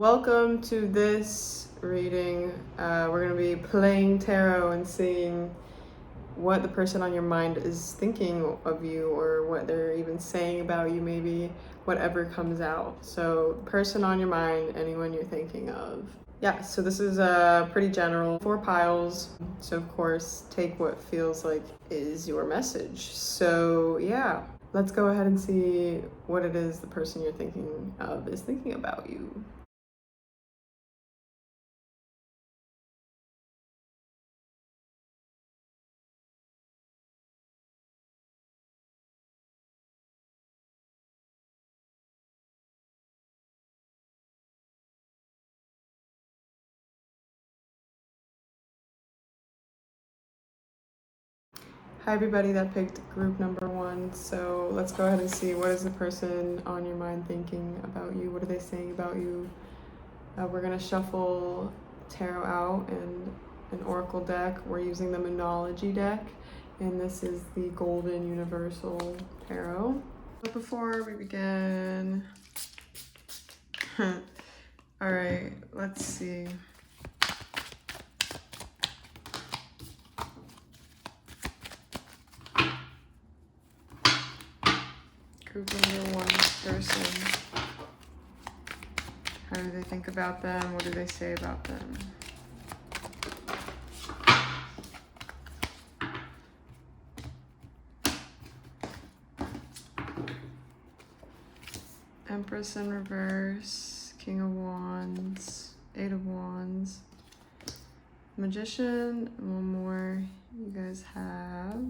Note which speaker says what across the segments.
Speaker 1: Welcome to this reading. We're going to be playing tarot and seeing what the person on your mind is thinking of you, or what they're even saying about you, maybe whatever comes out. So, person on your mind, anyone you're thinking of. Yeah, so this is pretty general. 4 piles. So, of course, take what feels like is your message. So, yeah, let's go ahead and see what it is the person you're thinking of is thinking about you. Hi everybody that picked group number 1. So let's go ahead and see, what is the person on your mind thinking about you? What are they saying about you? We're going to shuffle tarot out and an oracle deck. We're using the Monology deck, and this is the Golden Universal Tarot. But before we begin, alright, let's see. Group number 1 person. How do they think about them? What do they say about them? Empress in reverse, King of Wands, 8 of Wands, Magician, one more. You guys have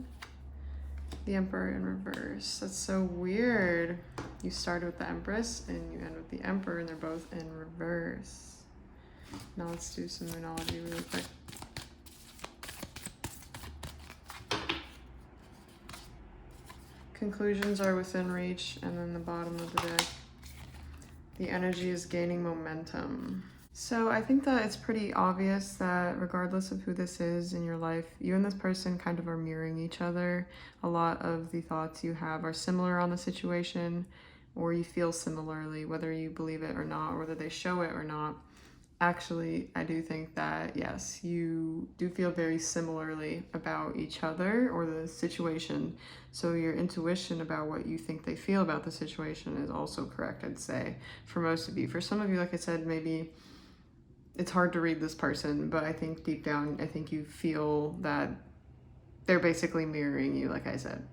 Speaker 1: the Emperor in reverse. That's so weird. You started with the Empress and you end with the Emperor, and they're both in reverse. Now let's do some Monology really quick. Conclusions are within reach, and then the bottom of the deck, the energy is gaining momentum. So I think that it's pretty obvious that regardless of who this is in your life, you and this person kind of are mirroring each other. A lot of the thoughts you have are similar on the situation, or you feel similarly, whether you believe it or not, or whether they show it or not. Actually, I do think that, yes, you do feel very similarly about each other or the situation. So your intuition about what you think they feel about the situation is also correct, I'd say, for most of you. For some of you, like I said, maybe it's hard to read this person, but I think deep down, I think you feel that they're basically mirroring you, like I said.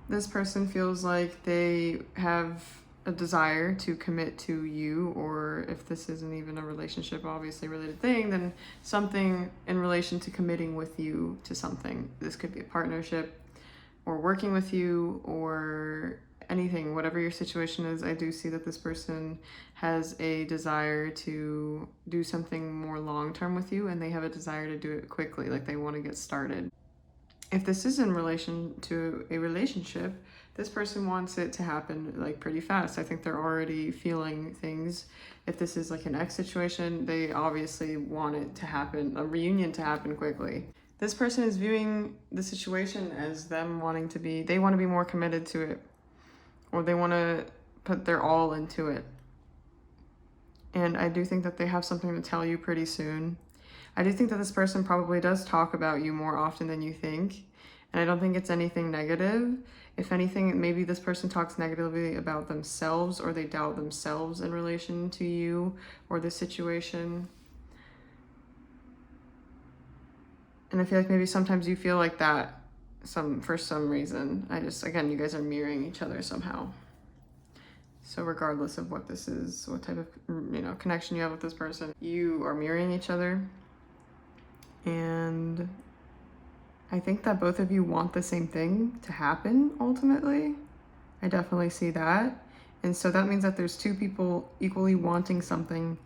Speaker 1: This person feels like they have a desire to commit to you, or if this isn't even a relationship obviously related thing, then something in relation to committing with you to something. This could be a partnership or working with you or anything, whatever your situation is. I do see that this person has a desire to do something more long-term with you, and they have a desire to do it quickly, like they want to get started. If this is in relation to a relationship, this person wants it to happen like pretty fast. I think they're already feeling things. If this is like an ex situation, they obviously want it to happen, a reunion to happen quickly. This person is viewing the situation as them wanting to be, they want to be more committed to it, or they want to put their all into it. And I do think that they have something to tell you pretty soon. I do think that this person probably does talk about you more often than you think. And I don't think it's anything negative. If anything, maybe this person talks negatively about themselves, or they doubt themselves in relation to you or the situation. And I feel like maybe sometimes you feel like that for some reason. Again, you guys are mirroring each other somehow. So regardless of what this is, what type of, connection you have with this person, you are mirroring each other. And I think that both of you want the same thing to happen ultimately. I definitely see that. And so that means that there's 2 people equally wanting something,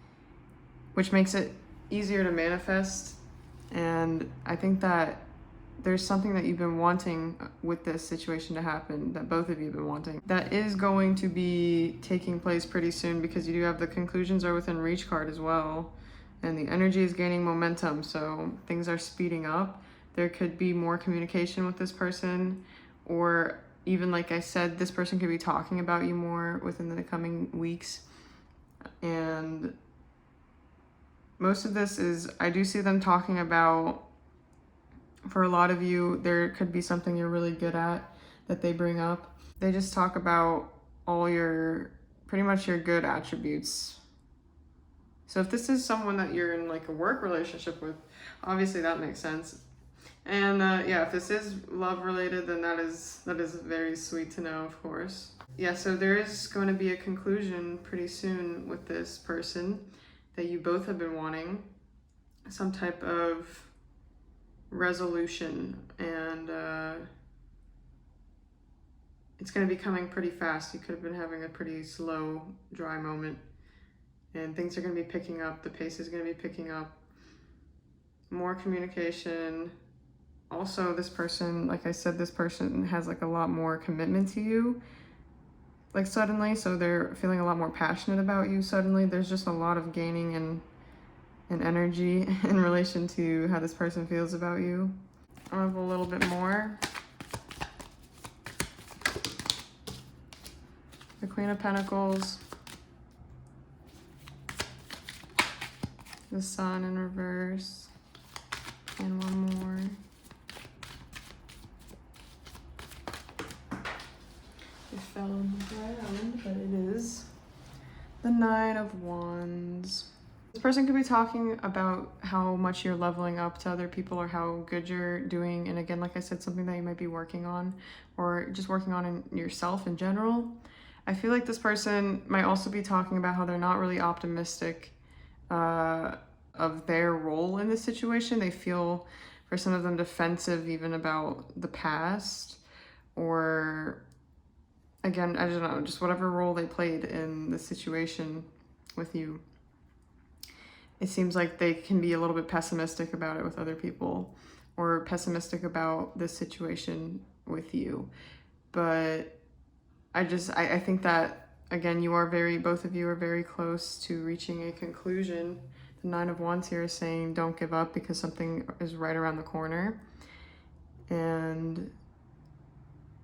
Speaker 1: which makes it easier to manifest. And I think that there's something that you've been wanting with this situation to happen, that both of you have been wanting, that is going to be taking place pretty soon, because you do have the conclusions are within reach card as well. And the energy is gaining momentum, so things are speeding up. There could be more communication with this person, or even, like I said, this person could be talking about you more within the coming weeks. And most of this is, I do see them talking about, for a lot of you, there could be something you're really good at that they bring up. They just talk about all your, pretty much your good attributes. So if this is someone that you're in like a work relationship with, obviously that makes sense. And yeah, if this is love related, then that is very sweet to know, of course. Yeah, so there is going to be a conclusion pretty soon with this person that you both have been wanting, some type of resolution, and it's going to be coming pretty fast. You could have been having a pretty slow, dry moment, and things are going to be picking up. The pace is going to be picking up. More communication. Also, this person, like I said, this person has like a lot more commitment to you, like suddenly, so they're feeling a lot more passionate about you suddenly. There's just a lot of gaining and energy in relation to how this person feels about you. I'll have a little bit more. The Queen of Pentacles. The Sun in reverse. And one more. It fell on the ground, but it is the Nine of Wands. This person could be talking about how much you're leveling up to other people or how good you're doing. And again, like I said, something that you might be working on or just working on in yourself in general. I feel like this person might also be talking about how they're not really optimistic of their role in this situation. They feel, for some of them, defensive even about the past, or again, I don't know, just whatever role they played in the situation with you. It seems like they can be a little bit pessimistic about it with other people, or pessimistic about this situation with you. But I think that, again, both of you are very close to reaching a conclusion. The Nine of Wands here is saying don't give up because something is right around the corner. And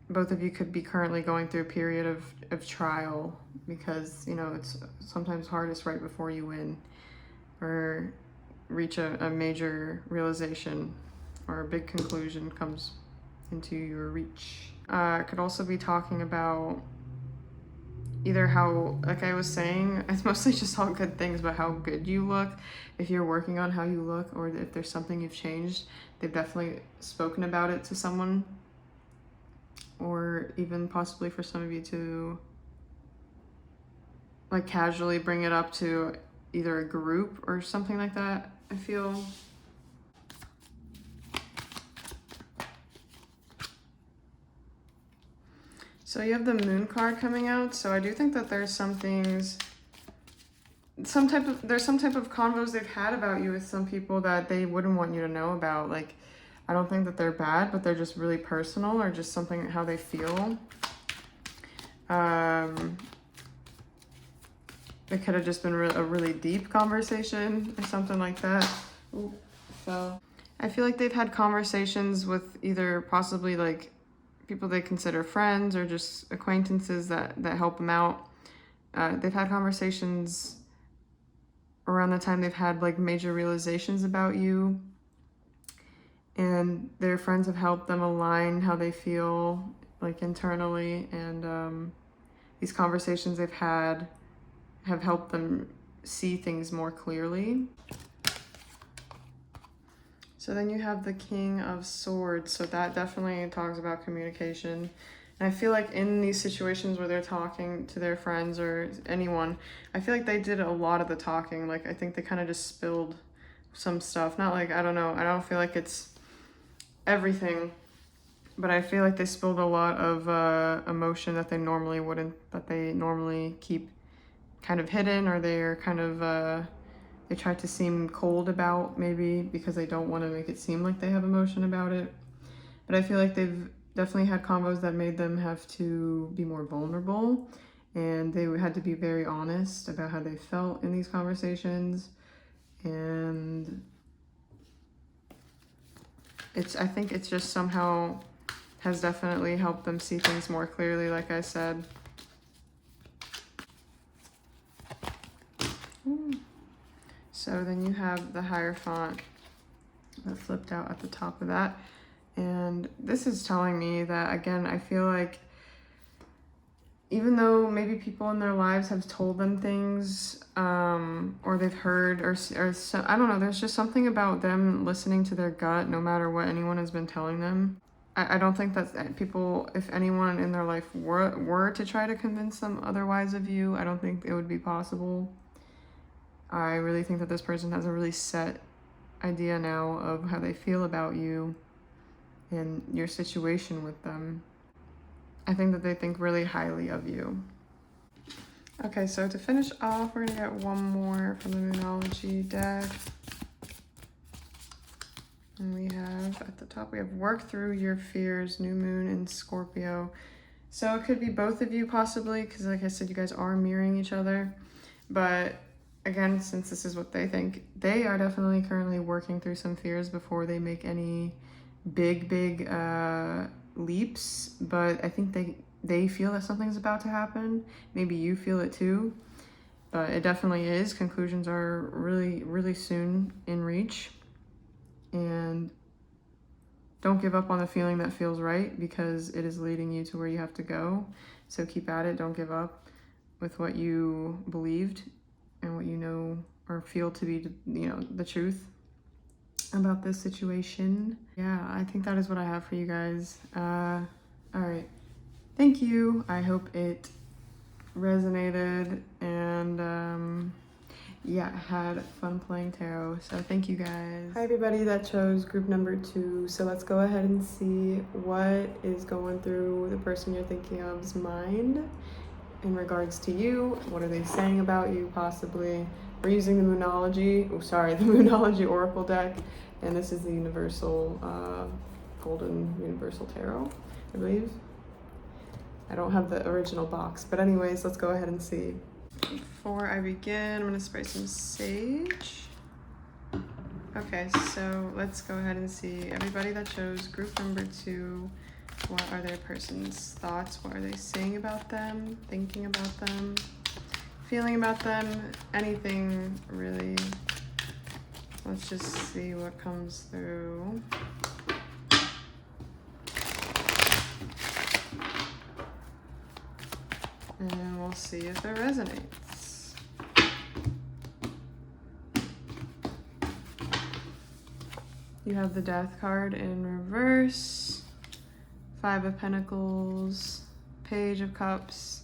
Speaker 1: both of you could be currently going through a period of trial because, you know, it's sometimes hardest right before you win or reach a major realization or a big conclusion comes into your reach. It could also be talking about either how, like I was saying, it's mostly just all good things, but how good you look, if you're working on how you look, or if there's something you've changed. They've definitely spoken about it to someone, or even possibly for some of you to like casually bring it up to either a group or something like that, I feel. So you have the Moon card coming out. So I do think that there's some things, there's some type of convos they've had about you with some people that they wouldn't want you to know about. Like, I don't think that they're bad, but they're just really personal or just something, how they feel. It could have just been a really deep conversation or something like that. Ooh, fell. I feel like they've had conversations with either possibly like people they consider friends or just acquaintances that help them out. They've had conversations around the time they've had like major realizations about you, and their friends have helped them align how they feel like internally, and these conversations they've had have helped them see things more clearly. So then you have the King of Swords. So that definitely talks about communication. And I feel like in these situations where they're talking to their friends or anyone, I feel like they did a lot of the talking. Like, I think they kind of just spilled some stuff. Not like, I don't know, I don't feel like it's everything, but I feel like they spilled a lot of emotion that they normally wouldn't, that they normally keep kind of hidden, or they're kind of they try to seem cold about, maybe because they don't want to make it seem like they have emotion about it. But I feel like they've definitely had combos that made them have to be more vulnerable, and they had to be very honest about how they felt in these conversations. And I think it's just somehow has definitely helped them see things more clearly, like I said. So then you have the Hierophant that flipped out at the top of that. And this is telling me that, again, I feel like even though maybe people in their lives have told them things, or they've heard, or so, I don't know, there's just something about them listening to their gut no matter what anyone has been telling them. I don't think that people, if anyone in their life were to try to convince them otherwise of you, I don't think it would be possible. I really think that this person has a really set idea now of how they feel about you and your situation with them. I think that they think really highly of you. Okay, so to finish off, we're gonna get one more from the Moonology deck. And we have, at the top, we have Work Through Your Fears, New Moon in Scorpio. So it could be both of you possibly, because like I said, you guys are mirroring each other. But again, since this is what they think, they are definitely currently working through some fears before they make any big leaps. But I think they feel that something's about to happen. Maybe you feel it too, but it definitely is. Conclusions are really soon in reach. And don't give up on the feeling that feels right, because it is leading you to where you have to go. So keep at it. Don't give up with what you believed and what you know or feel to be, you know, the truth about this situation. Yeah, I think that is what I have for you guys. All right. Thank you. I hope it resonated, and yeah, had fun playing tarot. So thank you guys. Hi everybody that chose group number 2. So let's go ahead and see what is going through the person you're thinking of's mind in regards to you. What are they saying about you possibly? We're using the Moonology, the Moonology Oracle deck, and this is the Universal, Golden Universal Tarot, I believe. I don't have the original box, but anyways, let's go ahead and see. Before I begin, I'm gonna spray some sage. Okay, so let's go ahead and see everybody that chose group number 2. What are their person's thoughts? What are they saying about them? Thinking about them? Feeling about them? Anything really? Let's just see what comes through. And we'll see if it resonates. You have the Death card in reverse, 5 of Pentacles, Page of Cups,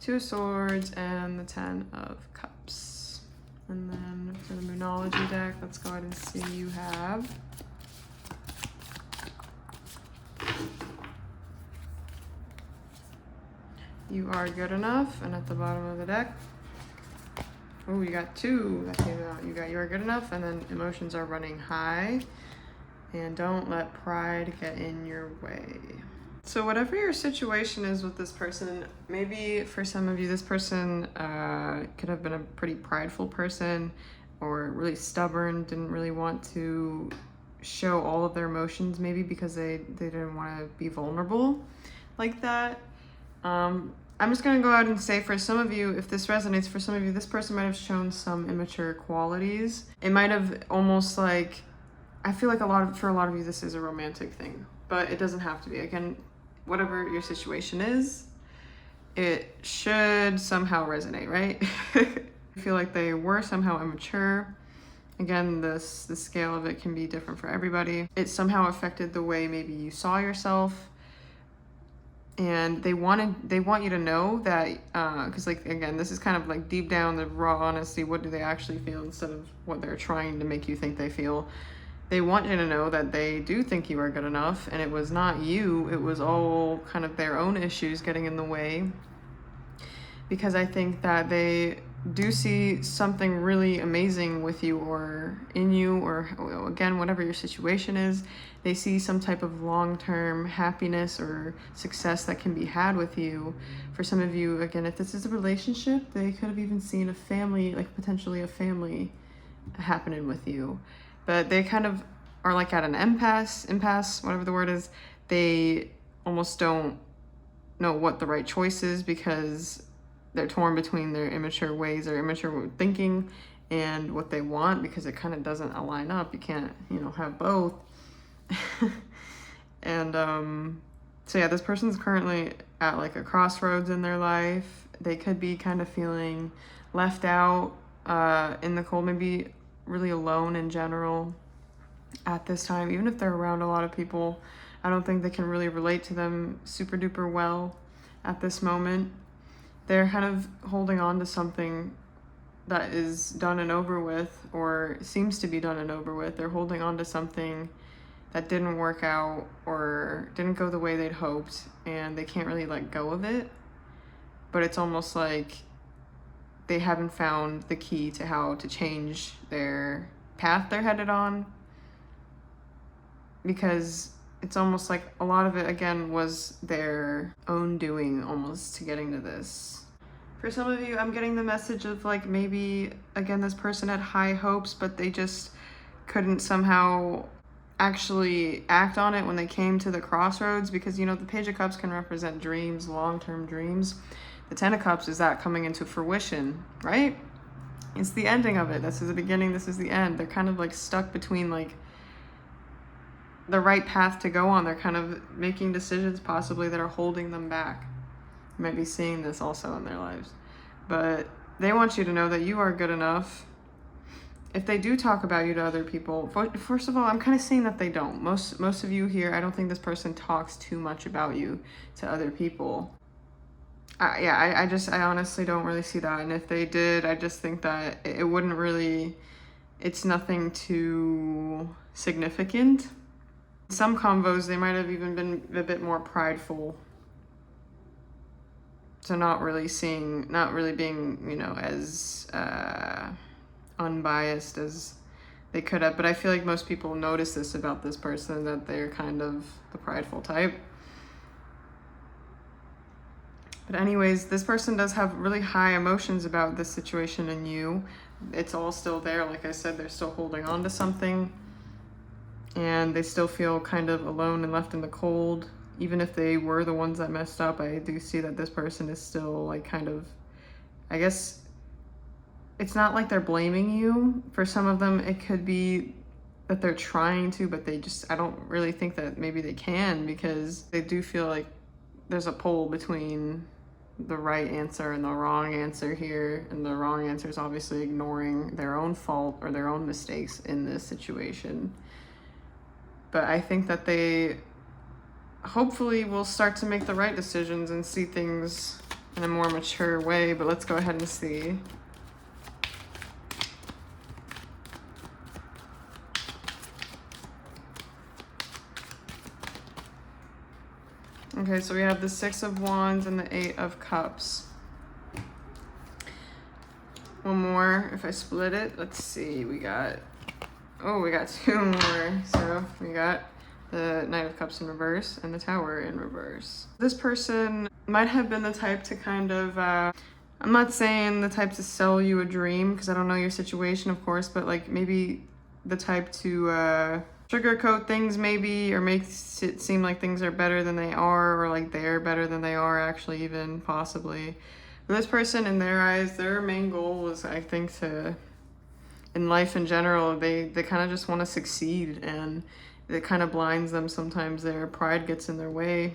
Speaker 1: 2 of Swords, and the 10 of Cups. And then for the Moonology deck, let's go ahead and see you have You Are Good Enough, and at the bottom of the deck, oh, you got 2 that came out. You got You Are Good Enough, and then Emotions Are Running High, and Don't Let Pride Get in Your Way. So whatever your situation is with this person, maybe for some of you, this person could have been a pretty prideful person, or really stubborn, didn't really want to show all of their emotions, maybe because they didn't want to be vulnerable like that. I'm just going to go out and say, for some of you, if this resonates, for some of you, this person might have shown some immature qualities. It might have almost like, I feel like for a lot of you, this is a romantic thing, but it doesn't have to be. Again, whatever your situation is, it should somehow resonate, right? I feel like they were somehow immature. Again, the scale of it can be different for everybody. It somehow affected the way maybe you saw yourself. And they want you to know that, because like, again, this is kind of like deep down, the raw honesty. What do they actually feel instead of what they're trying to make you think they feel? They want you to know that they do think you are good enough, and it was not you. It was all kind of their own issues getting in the way. Because I think that they do see something really amazing with you or in you, or again, whatever your situation is, they see some type of long-term happiness or success that can be had with you. For some of you, again, if this is a relationship, they could have even seen a family, like potentially a family happening with you. But they kind of are like at an impasse, whatever the word is. They almost don't know what the right choice is, because they're torn between their immature ways or immature thinking and what they want, because it kind of doesn't align up. You can't, you know, have both. And so yeah, this person's currently at like a crossroads in their life. They could be kind of feeling left out in the cold, maybe really alone in general at this time. Even if they're around a lot of people, I don't think they can really relate to them super duper well at this moment. They're kind of holding on to something that is done and over with, or seems to be done and over with. They're holding on to something that didn't work out or didn't go the way they'd hoped, and they can't really let go of it. But it's almost like they haven't found the key to how to change their path they're headed on, because it's almost like a lot of it, again, was their own doing almost to getting to this. For some of you, I'm getting the message of like, maybe, again, this person had high hopes, but they just couldn't somehow actually act on it when they came to the crossroads, because, you know, the Page of Cups can represent dreams, long-term dreams. The Ten of Cups is that coming into fruition, right? It's the ending of it. This is the beginning, this is the end. They're kind of like stuck between like the right path to go on. They're kind of making decisions possibly that are holding them back. You might be seeing this also in their lives. But they want you to know that you are good enough. If they do talk about you to other people, first of all, I'm kind of seeing that they don't. Most of you here, I don't think this person talks too much about you to other people. I honestly don't really see that. And if they did, I just think that it wouldn't really, it's nothing too significant. Some convos, they might have even been a bit more prideful. So not really being, you know, as unbiased as they could have. But I feel like most people notice this about this person, that they're kind of the prideful type. But anyways, this person does have really high emotions about this situation and you. It's all still there. Like I said, they're still holding on to something, and they still feel kind of alone and left in the cold. Even if they were the ones that messed up, I do see that this person is still like kind of, I guess, it's not like they're blaming you. For some of them, it could be that they're trying to, but they just, I don't really think that maybe they can, because they do feel like there's a pull between the right answer and the wrong answer here. And the wrong answer is obviously ignoring their own fault or their own mistakes in this situation. But I think that they hopefully will start to make the right decisions and see things in a more mature way. But let's go ahead and see. Okay, so we have the Six of Wands and the Eight of Cups. One more, if I split it, let's see, we got two more. So we got the Knight of Cups in reverse and the Tower in reverse. This person might have been the type to kind of, I'm not saying the type to sell you a dream, because I don't know your situation, of course, but like maybe the type to sugarcoat things maybe, or make it seem like things are better than they are, or like they're better than they are actually, even possibly. But this person, in their eyes, their main goal was, I think, to, in life in general, they kind of just want to succeed, and it kind of blinds them sometimes. Their pride gets in their way.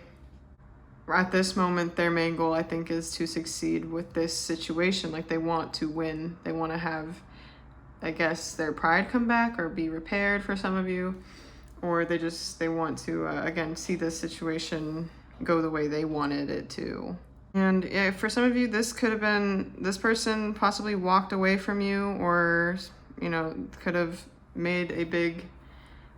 Speaker 1: At this moment, their main goal, I think, is to succeed with this situation. Like, they want to win. They want to have, I guess, their pride come back or be repaired for some of you, or they want to, again, see this situation go the way they wanted it to. And yeah, for some of you, this could have been, this person possibly walked away from you, or, you know, could have made a big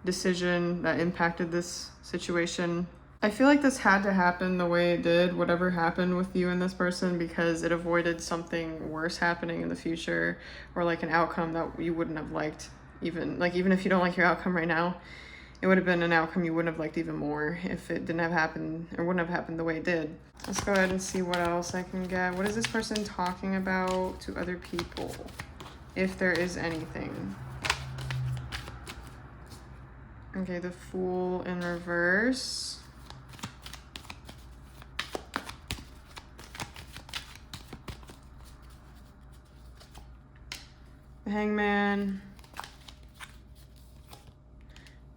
Speaker 1: decision that impacted this situation. I feel like this had to happen the way it did, whatever happened with you and this person, because it avoided something worse happening in the future, or like an outcome that you wouldn't have liked. Even if you don't like your outcome right now, it would have been an outcome you wouldn't have liked even more if it didn't have happened, or wouldn't have happened the way it did. Let's go ahead and see what else I can get. What is this person talking about to other people, if there is anything? Okay, the Fool in reverse. the Hangman,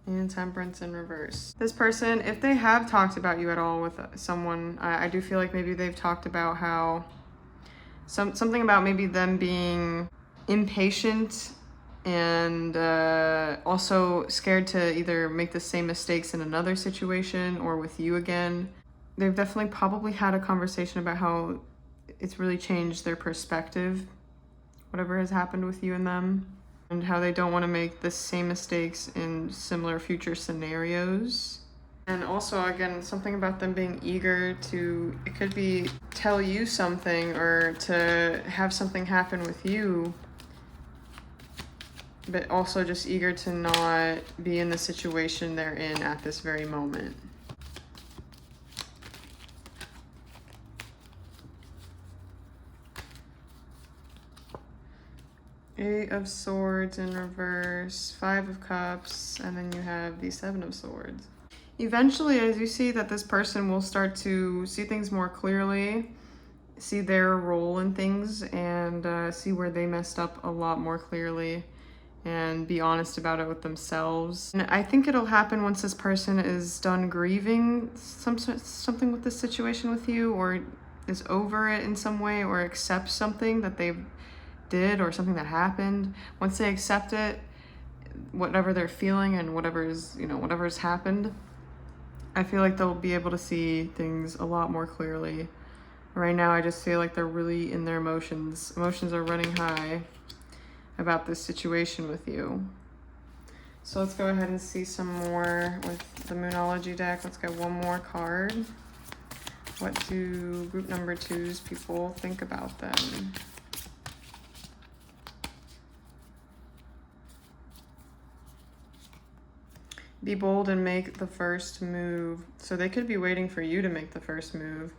Speaker 1: and Temperance in reverse. This person, if they have talked about you at all with someone, I do feel like maybe they've talked about how something about maybe them being impatient and also scared to either make the same mistakes in another situation or with you again. They've definitely probably had a conversation about how it's really changed their perspective, whatever has happened with you and them, and how they don't want to make the same mistakes in similar future scenarios. And also, again, something about them being eager to, it could be tell you something or to have something happen with you, but also just eager to not be in the situation they're in at this very moment. Eight of Swords in reverse, Five of Cups, and then you have the Seven of Swords. Eventually, as you see that this person will start to see things more clearly, see their role in things, and see where they messed up a lot more clearly, and be honest about it with themselves. And I think it'll happen once this person is done grieving something with this situation with you, or is over it in some way, or accepts something that they did or something that happened. Once they accept it, whatever they're feeling and whatever's happened, I feel like they'll be able to see things a lot more clearly. Right now, I just feel like they're really in their emotions. Emotions are running high about this situation with you. So let's go ahead and see some more with the Moonology deck. Let's get one more card. What do group number 2's people think about them? Be bold and make the first move. So they could be waiting for you to make the first move.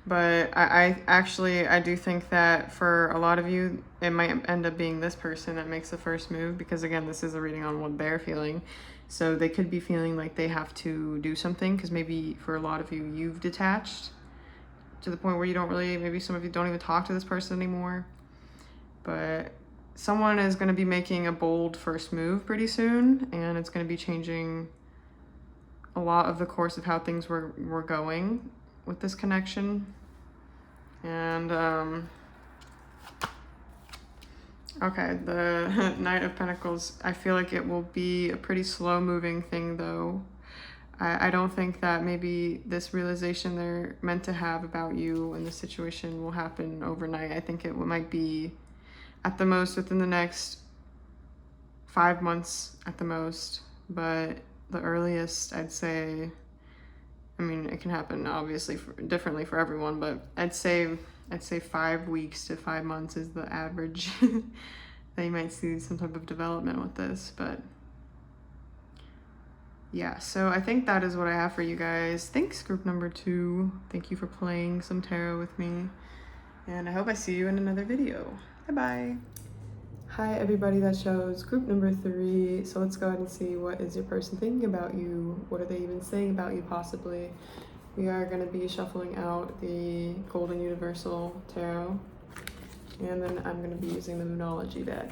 Speaker 1: But I do think that for a lot of you, it might end up being this person that makes the first move, because again, this is a reading on what they're feeling. So they could be feeling like they have to do something, because maybe for a lot of you, you've detached to the point where you don't really, maybe some of you don't even talk to this person anymore. But someone is going to be making a bold first move pretty soon, and it's going to be changing a lot of the course of how things were going with this connection. And okay, the Knight of Pentacles, I feel like it will be a pretty slow moving thing though. I don't think that maybe this realization they're meant to have about you and the situation will happen overnight. I think it might be at the most within the next 5 months at the most, but the earliest I'd say, I mean, it can happen obviously differently for everyone, but I'd say 5 weeks to 5 months is the average that you might see some type of development with this. But yeah, so I think that is what I have for you guys. Thanks, group number 2. Thank you for playing some tarot with me, and I hope I see you in another video. Bye-bye. Hi everybody that shows group number 3. So let's go ahead and see, what is your person thinking about you? What are they even saying about you possibly? We are going to be shuffling out the Golden Universal Tarot, and then I'm going to be using the Moonology deck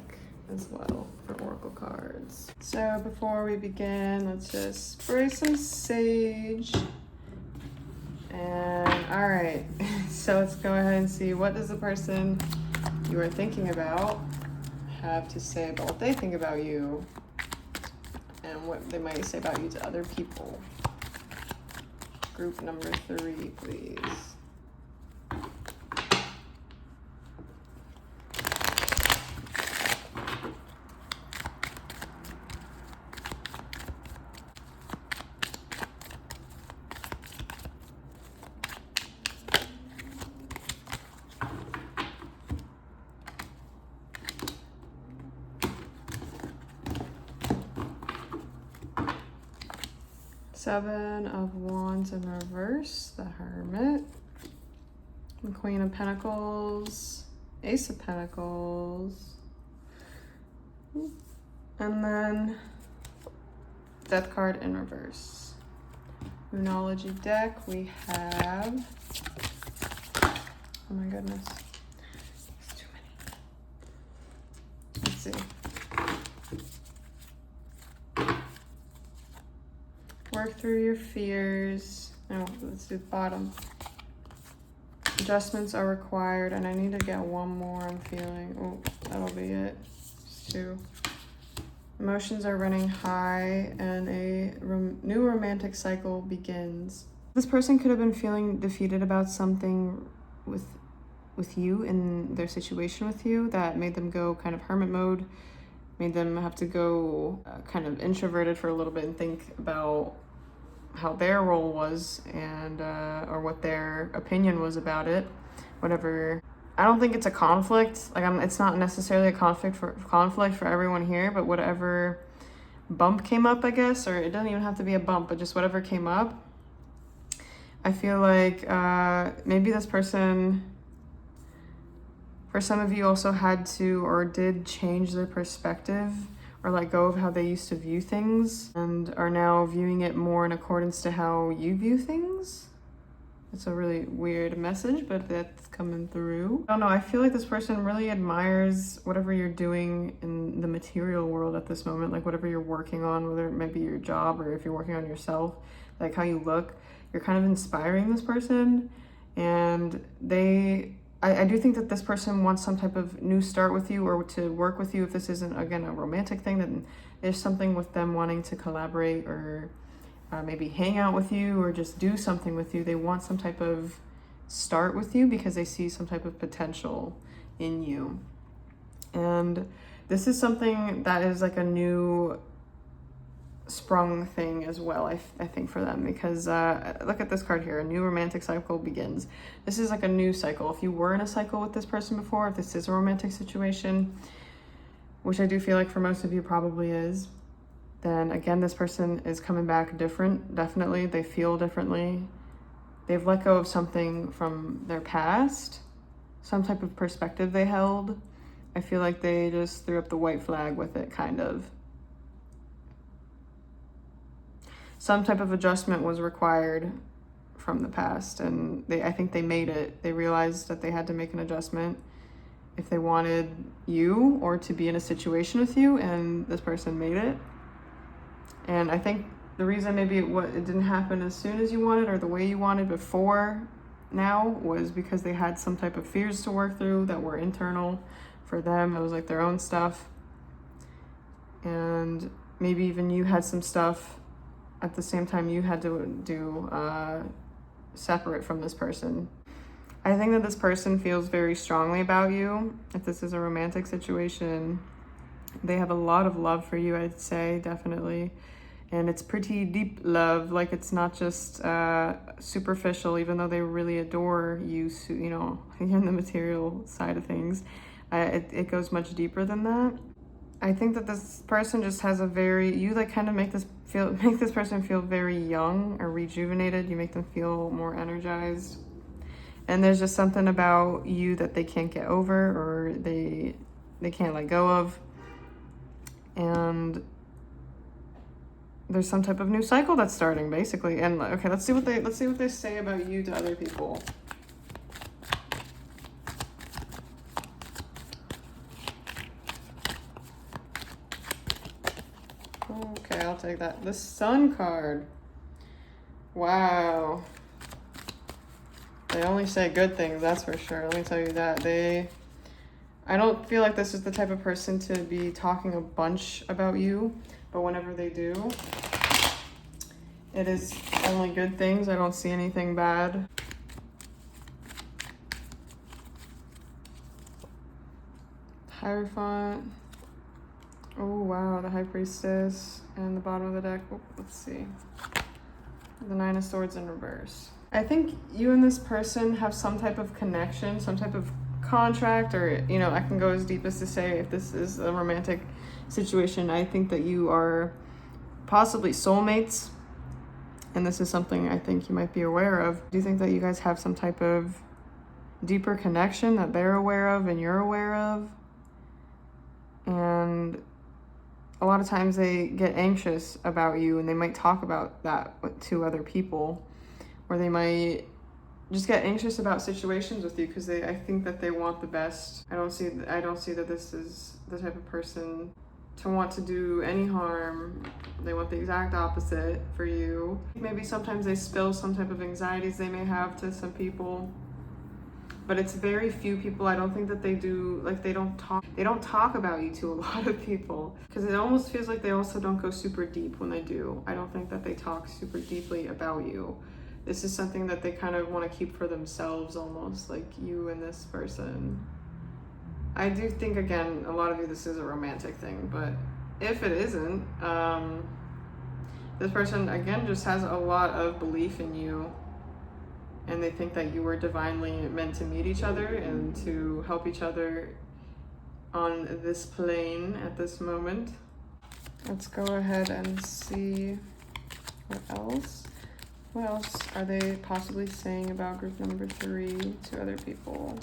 Speaker 1: as well for oracle cards. So before we begin, let's just spray some sage. And all right, so let's go ahead and see, what does the person you are thinking about have to say about what they think about you, and what they might say about you to other people. Group number 3, please. Seven of Wands in reverse, the Hermit, the Queen of Pentacles, Ace of Pentacles, and then Death card in reverse. Moonology deck, we have, oh my goodness, it's too see. Work through your fears. No, let's do the bottom. Adjustments are required, and I need to get one more, I'm feeling. Oh, that'll be it. Just 2. Emotions are running high, and a new romantic cycle begins. This person could have been feeling defeated about something with you in their situation with you that made them go kind of hermit mode, made them have to go kind of introverted for a little bit and think about how their role was and or what their opinion was about it, whatever. I don't think it's a conflict. Like it's not necessarily a conflict for everyone here, but whatever bump came up, I guess, or it doesn't even have to be a bump, but just whatever came up. I feel like maybe this person, for some of you, also had to or did change their perspective or let go of how they used to view things and are now viewing it more in accordance to how you view things. It's a really weird message, but that's coming through. I don't know, I feel like this person really admires whatever you're doing in the material world at this moment, like whatever you're working on, whether it might be your job or if you're working on yourself, like how you look. You're kind of inspiring this person, and I do think that this person wants some type of new start with you or to work with you. If this isn't, again, a romantic thing, then there's something with them wanting to collaborate or maybe hang out with you or just do something with you. They want some type of start with you because they see some type of potential in you. And this is something that is like a new sprung thing as well, I think, for them, because look at this card here. A new romantic cycle begins. This is like a new cycle. If you were in a cycle with this person before, if this is a romantic situation, which I do feel like for most of you probably is, then again, this person is coming back different. Definitely, they feel differently. They've let go of something from their past, some type of perspective they held. I feel like they just threw up the white flag with it, kind of. Some type of adjustment was required from the past, and I think they made it. They realized that they had to make an adjustment if they wanted you or to be in a situation with you, and this person made it. And I think the reason maybe it didn't happen as soon as you wanted or the way you wanted before now was because they had some type of fears to work through that were internal for them. It was like their own stuff. And maybe even you had some stuff at the same time you had to do separate from this person. I think that this person feels very strongly about you. If this is a romantic situation, they have a lot of love for you, I'd say, definitely. And it's pretty deep love, like it's not just superficial, even though they really adore you, you know, in the material side of things. It goes much deeper than that. I think that this person just has you like kind of make this person feel very young or rejuvenated. You make them feel more energized. And there's just something about you that they can't get over or they can't let go of. And there's some type of new cycle that's starting, basically. And okay, let's see what they say about you to other people. Okay, I'll take that. The Sun card. Wow. They only say good things, that's for sure. Let me tell you that. I don't feel like this is the type of person to be talking a bunch about you, but whenever they do, it is only good things. I don't see anything bad. Hierophant. Oh, wow, the High Priestess and the bottom of the deck. Oh, let's see. The Nine of Swords in reverse. I think you and this person have some type of connection, some type of contract, or, you know, I can go as deep as to say if this is a romantic situation, I think that you are possibly soulmates. And this is something I think you might be aware of. Do you think that you guys have some type of deeper connection that they're aware of and you're aware of? And a lot of times they get anxious about you and they might talk about that to other people, or they might just get anxious about situations with you because I think that they want the best. I don't see that this is the type of person to want to do any harm. They want the exact opposite for you. Maybe sometimes they spill some type of anxieties they may have to some people, but it's very few people. I don't think that they do, like they don't talk about you to a lot of people, because it almost feels like they also don't go super deep when they do. I don't think that they talk super deeply about you. This is something that they kind of want to keep for themselves, almost like you and this person. I do think, again, a lot of you, this is a romantic thing, but if it isn't, this person, again, just has a lot of belief in you, and they think that you were divinely meant to meet each other and to help each other on this plane at this moment. Let's go ahead and see what else. What else are they possibly saying about group number 3 to other people?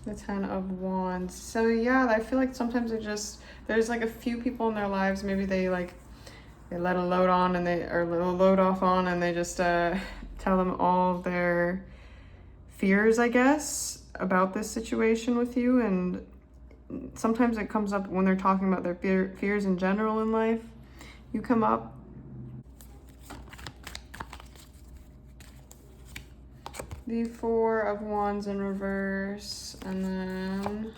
Speaker 1: The 10 of Wands. So yeah, I feel like sometimes there's like a few people in their lives, maybe they let a load on and or a load off on, and they just tell them all their fears, I guess, about this situation with you. And sometimes it comes up when they're talking about their fears in general in life. You come up. The 4 of Wands in reverse, and then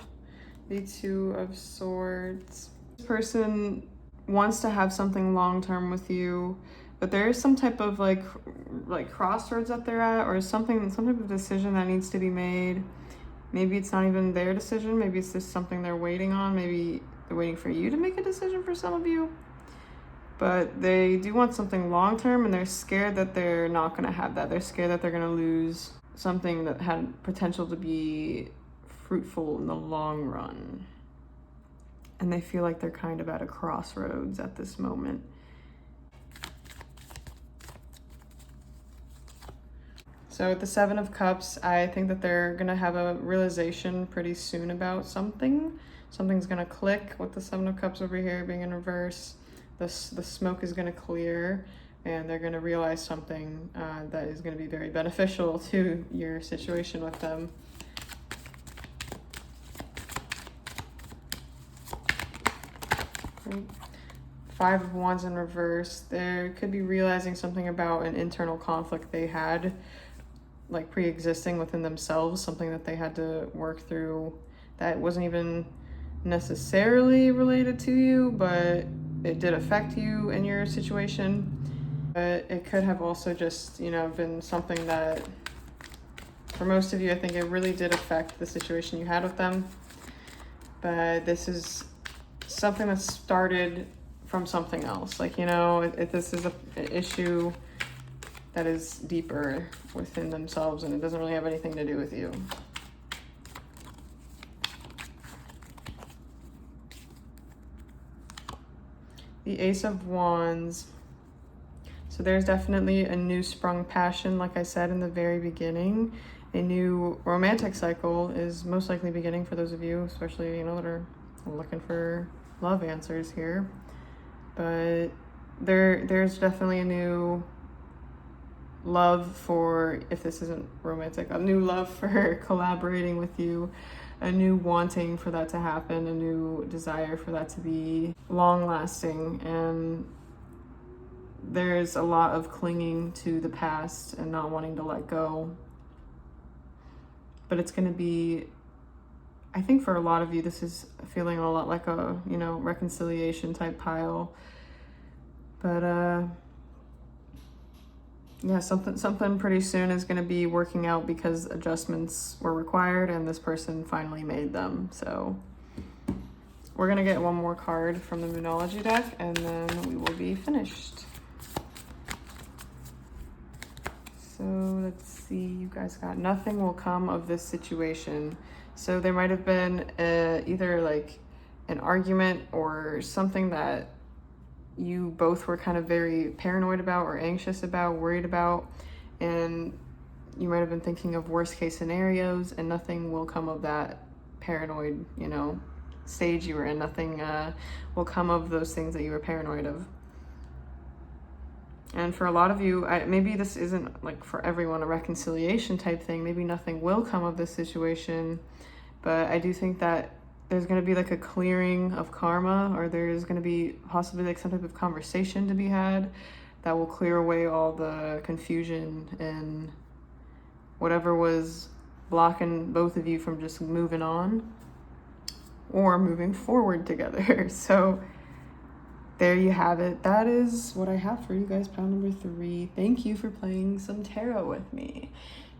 Speaker 1: the 2 of Swords. This person wants to have something long-term with you, but there is some type of like crossroads that they're at, or some type of decision that needs to be made. Maybe it's not even their decision. Maybe it's just something they're waiting on. Maybe they're waiting for you to make a decision for some of you. But they do want something long-term, and they're scared that they're not going to have that. They're scared that they're going to lose something that had potential to be fruitful in the long run. And they feel like they're kind of at a crossroads at this moment. So with the 7 of Cups, I think that they're going to have a realization pretty soon about something. Something's going to click with the 7 of Cups over here being in reverse. The smoke is going to clear, and they're going to realize something that is going to be very beneficial to your situation with them. Great. 5 of Wands in reverse. They could be realizing something about an internal conflict they had, like pre-existing within themselves, something that they had to work through that wasn't even necessarily related to you, but it did affect you in your situation. But it could have also just, been something that, for most of you, I think it really did affect the situation you had with them. But this is something that started from something else. This is an issue that is deeper within themselves, and it doesn't really have anything to do with you. The Ace of Wands. So there's definitely a new sprung passion, like I said in the very beginning. A new romantic cycle is most likely beginning for those of you, especially, that are looking for love answers here. But there's definitely a new love for, if this isn't romantic, a new love for collaborating with you, a new wanting for that to happen, a new desire for that to be long lasting. And there's a lot of clinging to the past and not wanting to let go. But it's going to be, I think for a lot of you, this is feeling a lot like a, reconciliation type pile. But yeah, something pretty soon is going to be working out because adjustments were required and this person finally made them. So we're going to get one more card from the Moonology deck, and then we will be finished. So let's see, you guys got nothing will come of this situation. So there might have been either like an argument or something that you both were kind of very paranoid about or anxious about, worried about, and you might have been thinking of worst case scenarios, and nothing will come of that paranoid, stage you were in. Nothing will come of those things that you were paranoid of. And for a lot of you, maybe this isn't like for everyone a reconciliation type thing. Maybe nothing will come of this situation, but I do think that there's going to be like a clearing of karma, or there's going to be possibly like some type of conversation to be had that will clear away all the confusion and whatever was blocking both of you from just moving on or moving forward together. So there you have it. That is what I have for you guys, pile number 3. Thank you for playing some tarot with me,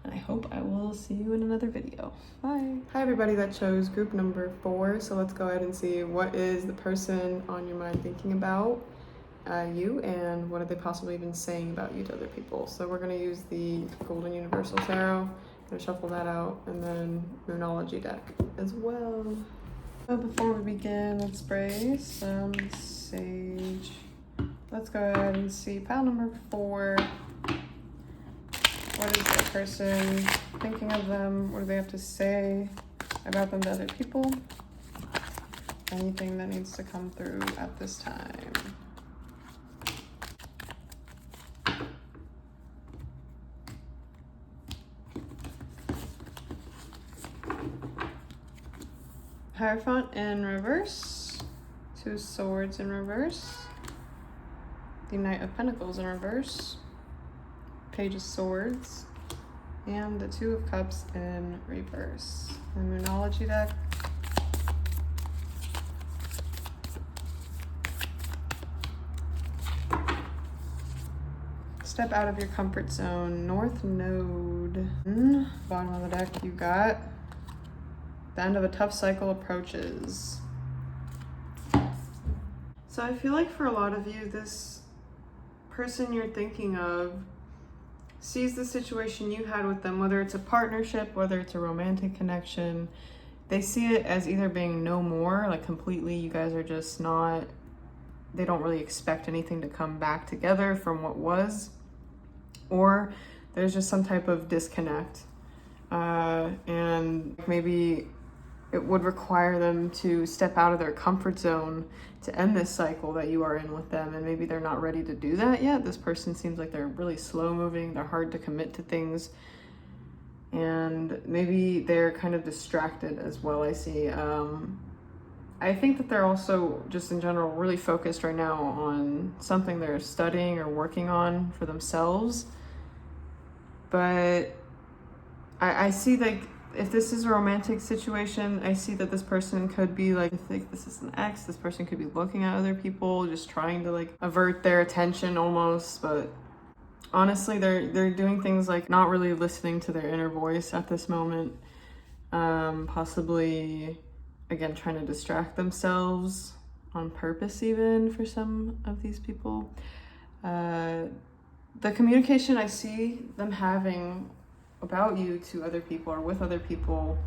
Speaker 1: and I hope I will see you in another video. Bye. Hi everybody that chose group number 4. So let's go ahead and see what is the person on your mind thinking about you, and what are they possibly even saying about you to other people. So we're going to use the Golden Universal Tarot. I'm going to shuffle that out, and then Moonology deck as well. So before we begin, let's spray some sage. Let's go ahead and see pile number 4. What is the person thinking of them? What do they have to say about them to other people? Anything that needs to come through at this time. Hierophant in reverse, 2 swords in reverse, the Knight of Pentacles in reverse, Page of Swords, and the 2 of Cups in reverse. The Moonology deck. Step out of your comfort zone, North Node. Bottom of the deck, you got the end of a tough cycle approaches. So I feel like for a lot of you, this person you're thinking of sees the situation you had with them, whether it's a partnership, whether it's a romantic connection, they see it as either being no more, like completely, you guys are just not, they don't really expect anything to come back together from what was, or there's just some type of disconnect. And maybe it would require them to step out of their comfort zone to end this cycle that you are in with them, and maybe they're not ready to do that yet. This person seems like they're really slow moving, they're hard to commit to things, and maybe they're kind of distracted as well, I see. I think that they're also just in general really focused right now on something they're studying or working on for themselves, but I see like, if this is a romantic situation, I see that this person could be like, I think this is an ex, this person could be looking at other people, just trying to like avert their attention almost, but honestly, they're doing things like not really listening to their inner voice at this moment. Possibly, again, trying to distract themselves on purpose even for some of these people. The communication I see them having about you to other people or with other people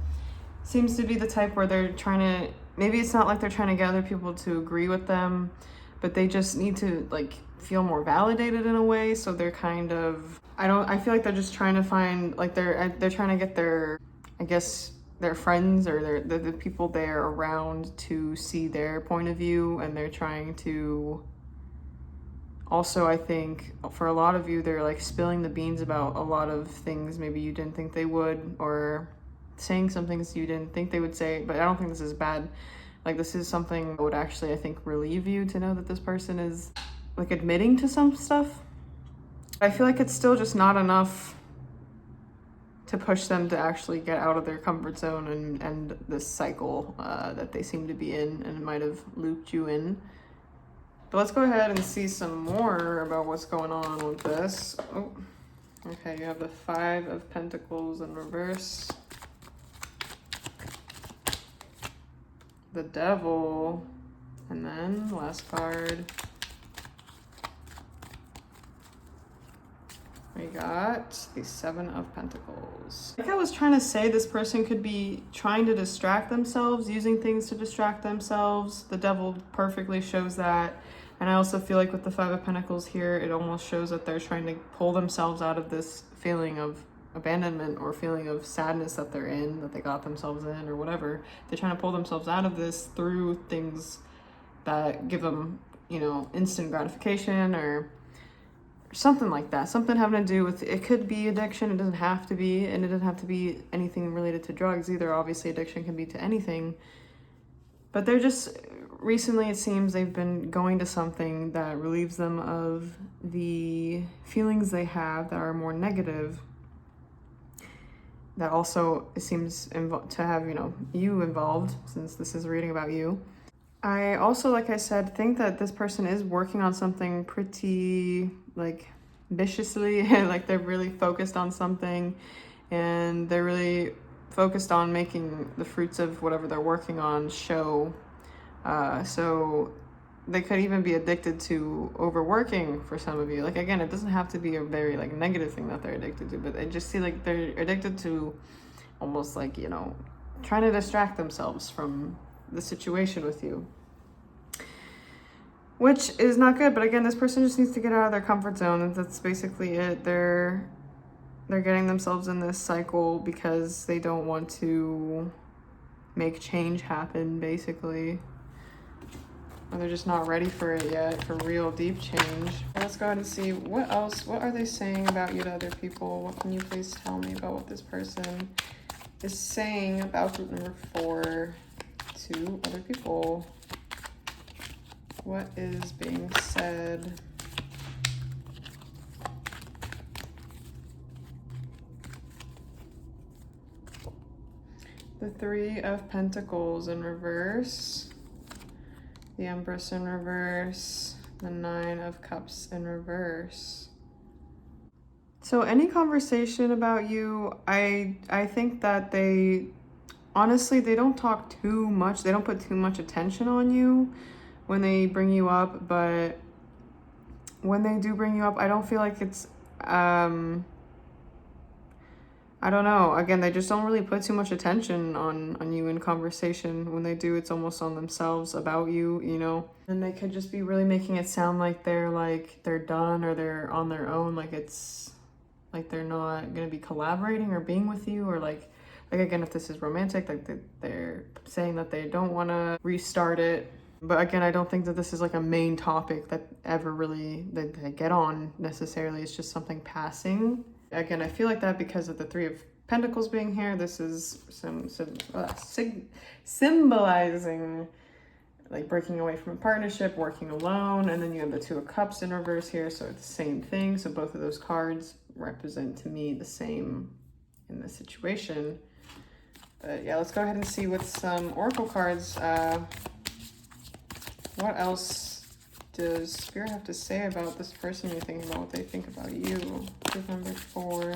Speaker 1: seems to be the type where they're trying to, maybe it's not like they're trying to get other people to agree with them, but they just need to like feel more validated in a way. So they're kind of, I feel like they're just trying to find, like they're trying to get their, I guess, their friends or the people they're around to see their point of view, and they're trying to also, I think for a lot of you, they're like spilling the beans about a lot of things maybe you didn't think they would, or saying some things you didn't think they would say, but I don't think this is bad. Like, this is something that would actually, I think, relieve you to know that this person is like admitting to some stuff. I feel like it's still just not enough to push them to actually get out of their comfort zone and end this cycle that they seem to be in, and it might have looped you in. But let's go ahead and see some more about what's going on with this. Oh, okay, you have the 5 of Pentacles in reverse. The Devil. And then, last card. We got the 7 of Pentacles. Like I was trying to say, this person could be trying to distract themselves, using things to distract themselves. The Devil perfectly shows that. And I also feel like with the 5 of Pentacles here, it almost shows that they're trying to pull themselves out of this feeling of abandonment or feeling of sadness that they're in, that they got themselves in, or whatever. They're trying to pull themselves out of this through things that give them, you know, instant gratification, or something like that. Something having to do with, it could be addiction, it doesn't have to be, and it doesn't have to be anything related to drugs either. Obviously, addiction can be to anything. But they're just, recently it seems they've been going to something that relieves them of the feelings they have that are more negative. That also seems to have, you know, you involved, since this is a reading about you. I also, like I said, think that this person is working on something pretty, like, viciously. Like, they're really focused on something, and they're really focused on making the fruits of whatever they're working on show. So they could even be addicted to overworking for some of you. Like, again, it doesn't have to be a very, like, negative thing that they're addicted to, but I just see, like, they're addicted to almost, like, you know, trying to distract themselves from the situation with you, which is not good. But again, this person just needs to get out of their comfort zone, and that's basically it. They're getting themselves in this cycle because they don't want to make change happen, basically. Or they're just not ready for it yet, for real deep change. Let's go ahead and see what else, what are they saying about you to other people? What can you please tell me about what this person is saying about group number 4 to other people? What is being said? The 3 of Pentacles in reverse, the Empress in reverse, the 9 of Cups in reverse. So any conversation about you, I think that they, honestly, they don't talk too much. They don't put too much attention on you when they bring you up, but when they do bring you up, I don't feel like it's, I don't know. Again, they just don't really put too much attention on you in conversation. When they do, it's almost on themselves, about you, you know? And they could just be really making it sound like they're done, or they're on their own. Like, it's like they're not going to be collaborating or being with you, or like again, if this is romantic, like they're saying that they don't want to restart it. But again, I don't think that this is like a main topic that ever really, that they get on necessarily. It's just something passing. Again, I feel like that because of the 3 of Pentacles being here. This is symbolizing like breaking away from a partnership, working alone. And then you have the 2 of Cups in reverse here, so it's the same thing. So both of those cards represent to me the same in this situation. But yeah, let's go ahead and see with some oracle cards. What else does Spirit have to say about this person you're thinking about, what they think about you? Group number 4.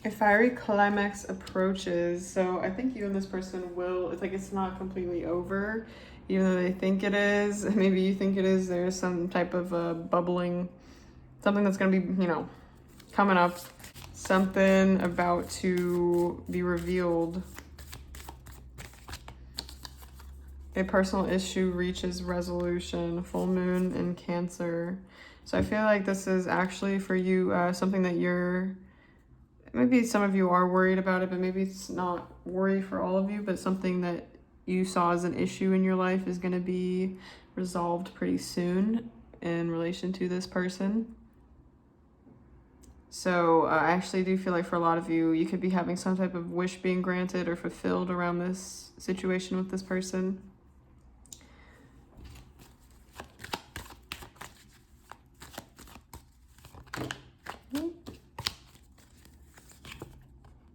Speaker 1: A fiery climax approaches. So I think you and this person will, it's like it's not completely over, even though they think it is. Maybe you think it is. There's some type of bubbling, something that's going to be, you know, coming up. Something about to be revealed. A personal issue reaches resolution. Full moon in Cancer. So I feel like this is actually for you something that you're, maybe some of you are worried about it, but maybe it's not worry for all of you, but something that you saw as an issue in your life is going to be resolved pretty soon in relation to this person. So I actually do feel like for a lot of you, you could be having some type of wish being granted or fulfilled around this situation with this person.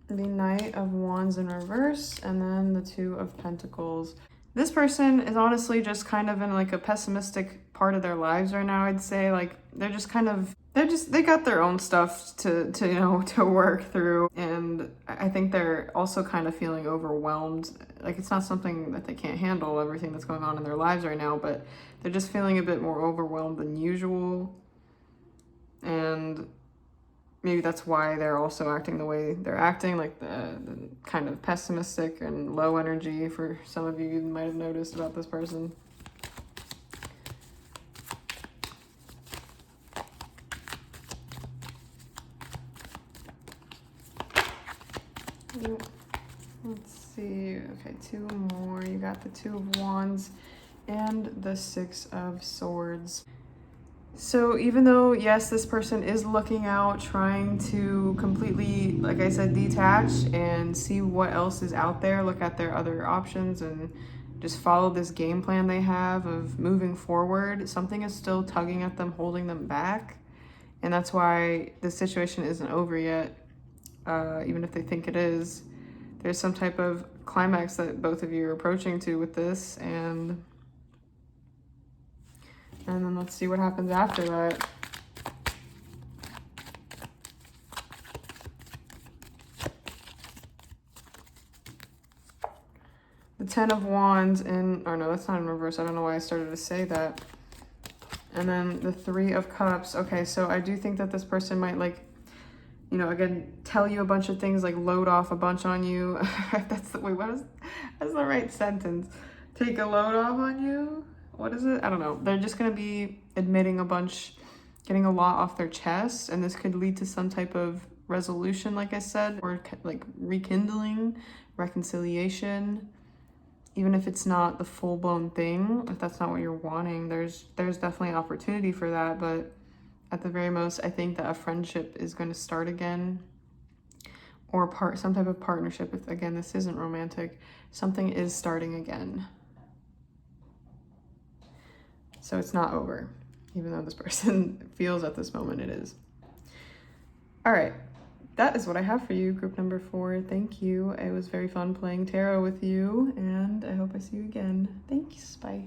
Speaker 1: The Knight of Wands in reverse, and then the 2 of Pentacles. This person is honestly just kind of in like a pessimistic part of their lives right now, I'd say. Like, they're just kind of, they got their own stuff to you know, to work through. And I think they're also kind of feeling overwhelmed. Like, it's not something that they can't handle, everything that's going on in their lives right now, but they're just feeling a bit more overwhelmed than usual. And maybe that's why they're also acting the way they're acting, like the kind of pessimistic and low energy for some of you might have noticed about this person. Let's see. Okay, 2 more. You got the 2 of Wands and the Six of Swords. So even though, yes, this person is looking out, trying to completely, like I said, detach and see what else is out there, look at their other options and just follow this game plan they have of moving forward, something is still tugging at them, holding them back. And that's why the situation isn't over yet, even if they think it is. There's some type of climax that both of you are approaching to with this, and then let's see what happens after that. The Ten of Wands or no, that's not in reverse. I don't know why I started to say that. And then the Three of Cups. Okay, so I do think that this person might, like, you know, again, tell you a bunch of things, like load off a bunch on you. That's the right sentence. Take a load off on you? What is it? I don't know. They're just going to be admitting a bunch, getting a lot off their chest, and this could lead to some type of resolution, like I said, or like rekindling, reconciliation. Even if it's not the full-blown thing, if that's not what you're wanting, there's definitely an opportunity for that, but at the very most, I think that a friendship is going to start again, or some type of partnership. If, again, this isn't romantic, something is starting again. So it's not over, even though this person feels at this moment it is. All right, that is what I have for you, group number 4. Thank you. It was very fun playing tarot with you, and I hope I see you again. Thanks. Bye.